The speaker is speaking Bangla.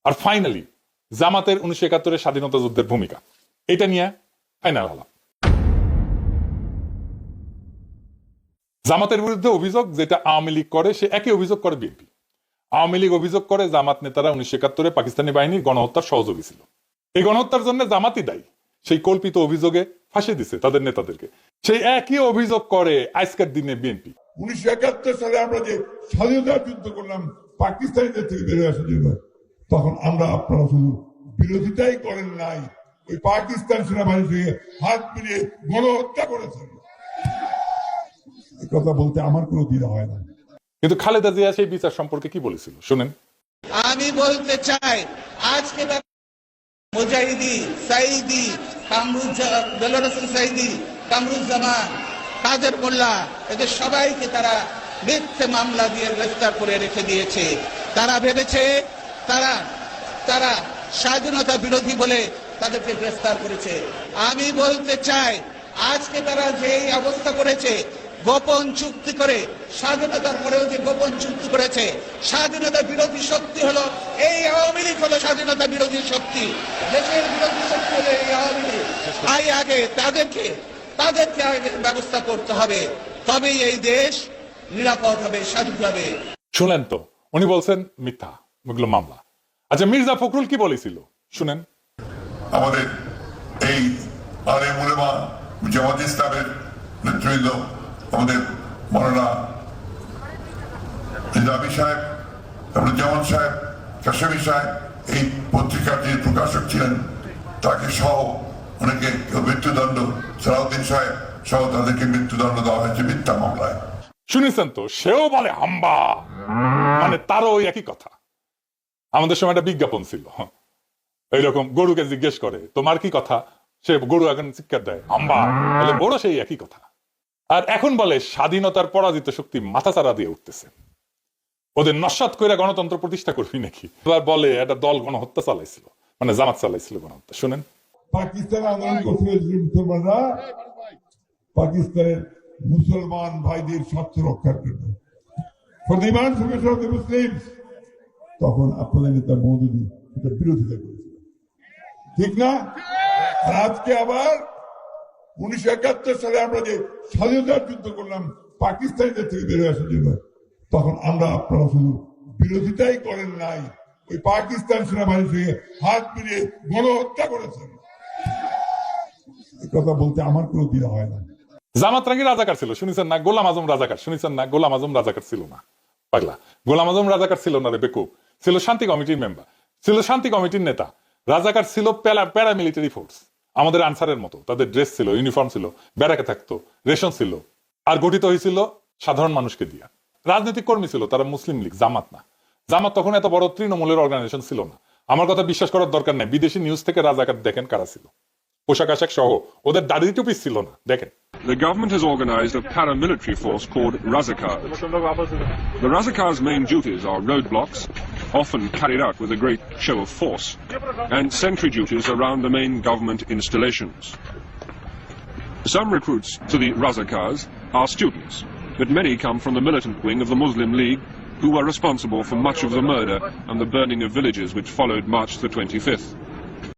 আর ফাইনালি জামাতের 1971 স্বাধীনতা যুদ্ধের ভূমিকা, এটা নিয়ে ফাইনাল আলাপ। জামাতের বিরুদ্ধে অভিযোগ যেটা আওয়ামী লীগ করে, সে একই অভিযোগ করে বিএনপি। আওয়ামী লীগ অভিযোগ করে জামাত নেতারা 1971 পাকিস্তানি বাহিনীর গণহত্যার সহযোগী ছিল। এই গণহত্যার জন্য জামাতই দায়ী। সেই কল্পিত অভিযোগে ফাঁসি দিছে তাদের নেতাদেরকে। সেই একই অভিযোগ করে আজকের দিনে বিএনপি। 1971 সালে আমরা যে স্বাধীনতার যুদ্ধ করলাম পাকিস্তানিদের থেকে বেরিয়ে আসার জন্য, তখন আপনারা শুধু বিরোধিতাই করেন নাই, ওই পাকিস্তান সেনাবাহিনীর সঙ্গে হাত মিলিয়ে গণহত্যা করেছেন। এই কথা বলতে আমার কোনো দ্বিধা হয় না। কিন্তু খালেদা জিয়া সেই বিচার সম্পর্কে কি বলেছিল শুনেন। আমি বলতে চাই, আজকে মুজাহিদি, সাইদি, সাইদি, কামরুজ্জামান, কাদের মোল্লা, এদের সবাইকে তারা মিথ্যে মামলা দিয়ে গ্রেফতার করে রেখে দিয়েছে। তারা ভেবেছে তারা স্বাধীনতা বিরোধী বলে তাদেরকে গ্রেফতার করেছে। আমি বলতে চাই, আজকে তারা যে অবস্থা করেছে, গোপন চুক্তি করে, স্বাধীনতার পরেও যে গোপন চুক্তি করেছে, স্বাধীনতা বিরোধী শক্তি হলো এই আওয়ামী লীগ, হলো স্বাধীনতা বিরোধী শক্তি, দেশের বিরোধী শক্তি হলো এই আওয়ামী লীগ। আগে তাদেরকে আগে ব্যবস্থা করতে হবে, তবেই এই দেশ নিরাপদ হবে, স্বাধীন হবে। শুনলেন তো, উনি বলছেন মিথ্যা ওগুলো মামলা। আচ্ছা, মির্জা ফখরুল কি বলেছিল শুনেন। আমাদের এই আলেম উলেমা জামাত ইসলামের নেতৃবৃন্দ, আমাদের মৌলানা ইন্দ্রাবী সাহেব, জামান সাহেব, কাশেমী সাহেব, এই পত্রিকার যে প্রকাশক ছিলেন, তাকে সহ অনেকে মৃত্যুদণ্ড, সালাউদ্দিন সাহেব সহ তাদেরকে মৃত্যুদণ্ড দেওয়া হয়েছে মিথ্যা মামলায়। শুনেছেন তো, সেও বলে হাম্বা, মানে তারও ওই একই কথা। আমাদের সময় একটা বিজ্ঞাপন ছিল, এইরকম গরুকে জিজ্ঞেস করে তোমার কি কথা, সে গরু এখন চিৎকার দেয় হাম্বা, তাহলে বড় সেই একই কথা। আর এখন বলে স্বাধীনতার পরাজিত শক্তি মাথাচাড়া দিয়ে উঠতেছে, ওদের নস্বাত করে গণতন্ত্র প্রতিষ্ঠা করবি নাকি। এবার বলে একটা দল গণহত্যা চালাইছিল, মানে জামাত চালাইছিল গণহত্যা। শুনেন, পাকিস্তান আন্দোলন করছিল মুসলমানরা পাকিস্তানের মুসলমান ভাইদের স্বার্থ রক্ষার জন্য, মুসলিম। তখন আপনাদের নেতা মওদুদী এটা বিরোধিতা করেছিল, ঠিক না? আর আজকে আবার 1971 সালে আমরা যে স্বাধীনতার যুদ্ধ করলাম পাকিস্তানিদের থেকে বেরিয়ে আসার জন্য, তখন আপনারা শুধু বিরোধিতাই করেন নাই, ওই পাকিস্তান সেনাবাহিনীর সঙ্গে হাত মিলিয়ে গণহত্যা করেছেন। এই কথা বলতে আমার কোনো দ্বিধা হয় না। জামাত নাকি রাজাকার ছিল, শুনেছেন না? গোলাম আজম রাজাকার, শুনেছেন না? গোলাম আজম রাজাকার ছিল না, পাগলা। গোলাম আজম রাজাকার ছিল না রে বেকুব, ছিল শান্তি কমিটির মেম্বার, ছিল শান্তি কমিটির নেতা। রাজাকার ছিল প্যারামিলিটারি ফোর্স, আমাদের আনসারের মতো। তাদের ড্রেস ছিল, ইউনিফর্ম ছিল, ব্যারাকে থাকতো, রেশন ছিল, আর গঠিত হয়েছিল সাধারণ মানুষকে দিয়া। রাজনৈতিক কর্মী ছিল তারা, মুসলিম লীগ, জামাত না। জামাত তখন এত বড় তৃণমূলের অর্গানাইজেশন ছিল না। আমার কথা বিশ্বাস করার দরকার নেই, বিদেশি নিউজ থেকে রাজাকার দেখেন কারা ছিল, পোশাক আশাক সহ, ওদের দাড়ি টুপি ছিল না, দেখেন। The government has organized a paramilitary force called Razakars. The Razakars' main duties are roadblocks, often carried out with a great show of force, and sentry duties around the main government installations. Some recruits to the Razakars are students, but many come from the militant wing of the Muslim League, who were responsible for much of the murder and the burning of villages which followed March the 25th.